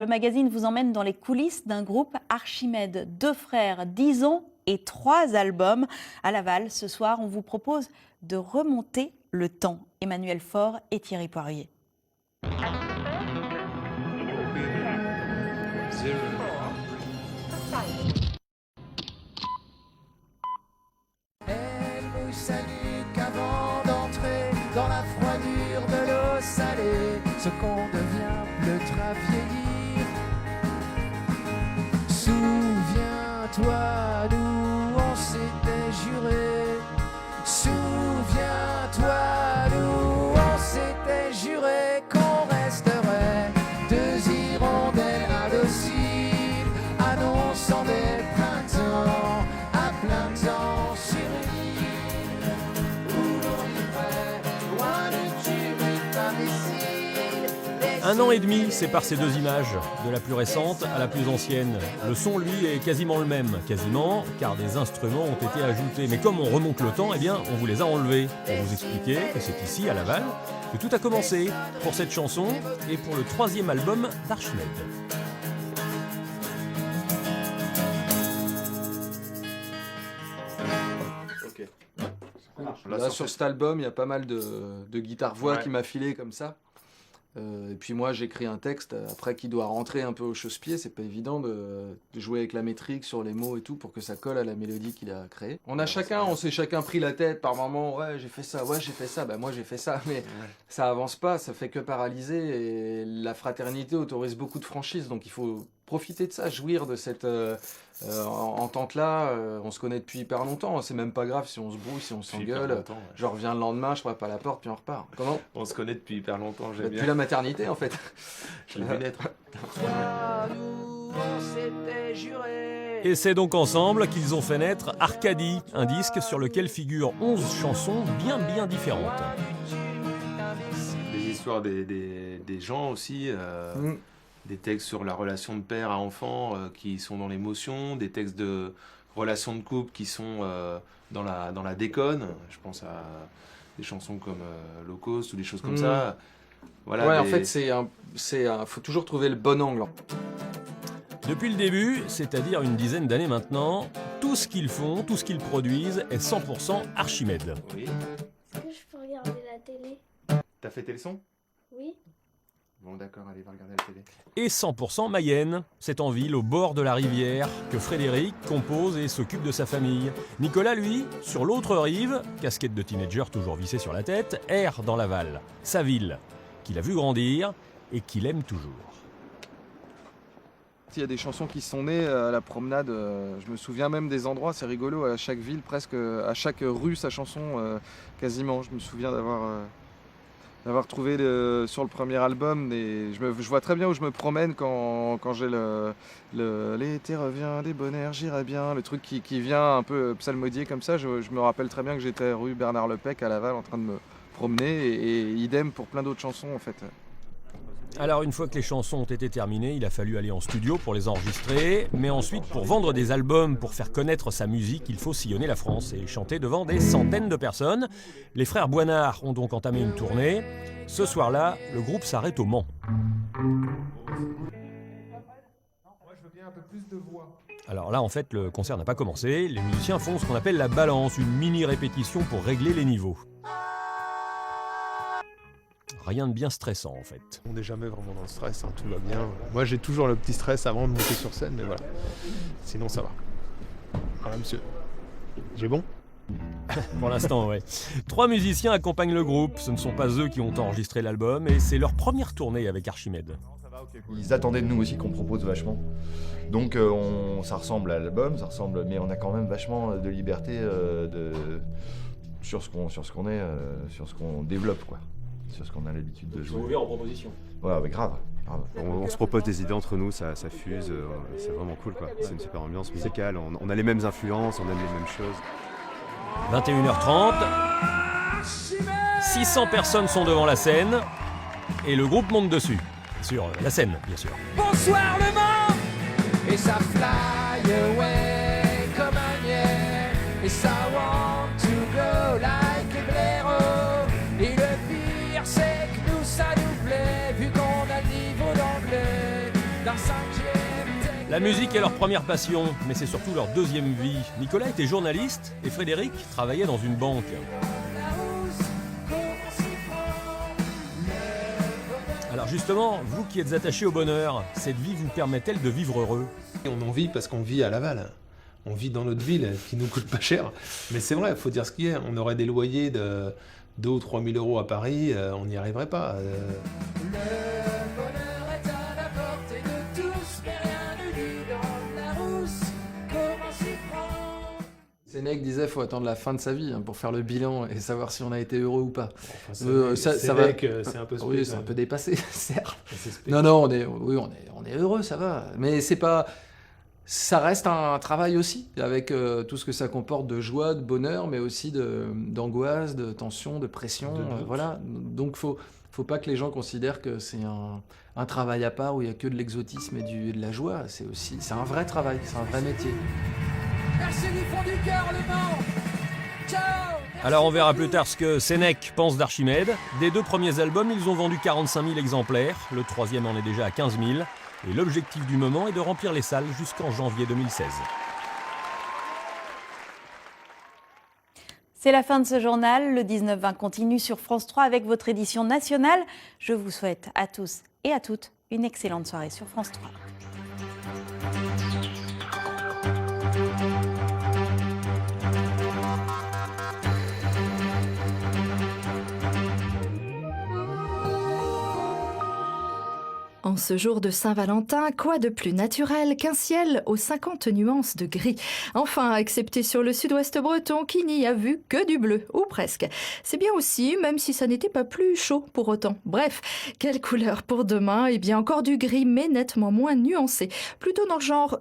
Le magazine vous emmène dans les coulisses d'un groupe Archimède, 2 frères, 10 ans et 3 albums. À Laval, ce soir, on vous propose de remonter le temps. Emmanuel Faure et Thierry Poirier. Elle mouille sa nuque avant d'entrer dans la froidure de l'eau salée. Ce qu'on devient peut à vieillir. Souviens-toi d'où on s'était juré. Souviens-toi d'où on s'était juré qu'on resterait deux hirondelles indociles, annonçant des printemps à plein temps sur une île où l'on vivrait loin du tumulte imbécile. 1 an et demi sépare ces deux images, de la plus récente à la plus ancienne. Le son, lui, est quasiment le même. Quasiment, car des instruments ont été ajoutés. Mais comme on remonte le temps, eh bien, on vous les a enlevés. Pour vous expliquer que c'est ici, à Laval, que tout a commencé pour cette chanson et pour le 3e album d'Archimède. Là, sur cet album, il y a pas mal de guitare-voix qui m'a filé comme ça. Et puis moi, j'écris un texte après qui doit rentrer un peu au chausse-pied. C'est pas évident de jouer avec la métrique sur les mots et tout pour que ça colle à la mélodie qu'il a créée. On s'est chacun pris la tête par moment. Ouais, j'ai fait ça. Ouais, j'ai fait ça. Bah moi, j'ai fait ça. Mais ça avance pas. Ça fait que paralyser. Et la fraternité autorise beaucoup de franchise. Donc il faut profiter de ça, jouir de cette entente-là. On se connaît depuis hyper longtemps. C'est même pas grave si on se brouille, si on s'engueule. Je reviens le lendemain, je frappe à la porte, puis on repart. Comment ? On se connaît depuis hyper longtemps, j'aime bien. Depuis la maternité, en fait. Je l'ai vu naître. Toi d'où on s'était juré. Et c'est donc ensemble qu'ils ont fait naître Arcadie, un disque sur lequel figurent 11 chansons bien différentes. Des histoires des gens aussi, des textes sur la relation de père à enfant qui sont dans l'émotion, des textes de relations de couple qui sont dans la déconne. Je pense à des chansons comme Low Cost ou des choses comme ça. Voilà, ouais, en fait, faut toujours trouver le bon angle. Depuis le début, c'est-à-dire une dizaine d'années maintenant, tout ce qu'ils font, tout ce qu'ils produisent est 100% Archimède. Oui. Est-ce que je peux regarder la télé? T'as fait tes leçons ? Oui. Bon d'accord, allez, va regarder la télé. Et 100% Mayenne. C'est en ville, au bord de la rivière, que Frédéric compose et s'occupe de sa famille. Nicolas, lui, sur l'autre rive, casquette de teenager toujours vissée sur la tête, erre dans Laval, sa ville, qu'il a vu grandir et qu'il aime toujours. Il y a des chansons qui sont nées à la promenade. Je me souviens même des endroits, c'est rigolo, à chaque ville, presque à chaque rue, sa chanson, quasiment. Je me souviens d'avoir trouvé sur le premier album. Je vois très bien où je me promène quand j'ai l'été revient, des bonheurs, j'irai bien. Le truc qui vient un peu psalmodier comme ça. Je me rappelle très bien que j'étais rue Bernard Lepec à Laval en train de me promener et idem pour plein d'autres chansons en fait. Alors une fois que les chansons ont été terminées, il a fallu aller en studio pour les enregistrer, mais ensuite pour vendre des albums, pour faire connaître sa musique, il faut sillonner la France et chanter devant des centaines de personnes. Les frères Boinard ont donc entamé une tournée. Ce soir-là, le groupe s'arrête au Mans. Alors là, en fait, le concert n'a pas commencé. Les musiciens font ce qu'on appelle la balance, une mini-répétition pour régler les niveaux. Rien de bien stressant en fait. On n'est jamais vraiment dans le stress, hein, tout va bien. Moi j'ai toujours le petit stress avant de monter sur scène, mais voilà. Sinon ça va. Voilà monsieur. J'ai bon ? Pour l'instant, ouais. 3 musiciens accompagnent le groupe. Ce ne sont pas eux qui ont enregistré l'album et c'est leur première tournée avec Archimède. Ils attendaient de nous aussi qu'on propose vachement. Donc ça ressemble à l'album, mais on a quand même vachement de liberté sur ce qu'on développe, quoi. Sur ce qu'on a l'habitude de jouer. Ouvert en proposition. Ouais, mais grave. On se propose des idées entre nous, ça fuse, c'est vraiment cool quoi. C'est une super ambiance musicale, on a les mêmes influences, on aime les mêmes choses. 21h30, 600 personnes sont devant la scène et le groupe monte dessus. Sur la scène, bien sûr. Bonsoir le Mans. Et ça fly away comme un niais. Et ça want to go like a blaireau. Et le pire c'est que nous ça nous plaît vu qu'on a le niveau d'anglais d'un leur cinquième texte. La musique est leur première passion, mais c'est surtout leur deuxième vie. Nicolas était journaliste et Frédéric travaillait dans une banque. Alors justement, vous qui êtes attaché au bonheur, cette vie vous permet-elle de vivre heureux? On en vit parce qu'on vit à Laval. On vit dans notre ville qui nous coûte pas cher. Mais c'est vrai, il faut dire ce qu'il y a. On aurait des loyers de 2 ou 3 000 euros à Paris, on n'y arriverait pas. Le bonheur est à la portée de tous, mais rien ne dit dans la rousse comment s'y prendre. Sénèque disait qu'il faut attendre la fin de sa vie pour faire le bilan et savoir si on a été heureux ou pas. Enfin, ça va. C'est un peu spé, Oui, quand c'est un même. peu dépassé, certes. C'est spé. Non, on est heureux, ça va. Mais c'est pas. Ça reste un travail aussi, avec tout ce que ça comporte de joie, de bonheur, mais aussi d'angoisse, de tension, de pression. De doute. Voilà. Donc, faut pas que les gens considèrent que c'est un travail à part où il n'y a que de l'exotisme et de la joie. C'est un vrai travail, c'est un vrai métier. Merci du fond du cœur, Le Mans. Ciao. Merci Alors on verra beaucoup. plus tard ce que Sénèque pense d'Archimède. Des 2 premiers albums, ils ont vendu 45 000 exemplaires. Le 3e en est déjà à 15 000. Et l'objectif du moment est de remplir les salles jusqu'en janvier 2016. C'est la fin de ce journal. Le 19-20 continue sur France 3 avec votre édition nationale. Je vous souhaite à tous et à toutes une excellente soirée sur France 3. En ce jour de Saint-Valentin, quoi de plus naturel qu'un ciel aux 50 nuances de gris? Enfin, excepté sur le sud-ouest breton qui n'y a vu que du bleu, ou presque. C'est bien aussi, même si ça n'était pas plus chaud pour autant. Bref, quelle couleur pour demain? Eh bien encore du gris, mais nettement moins nuancé. Plutôt dans le genre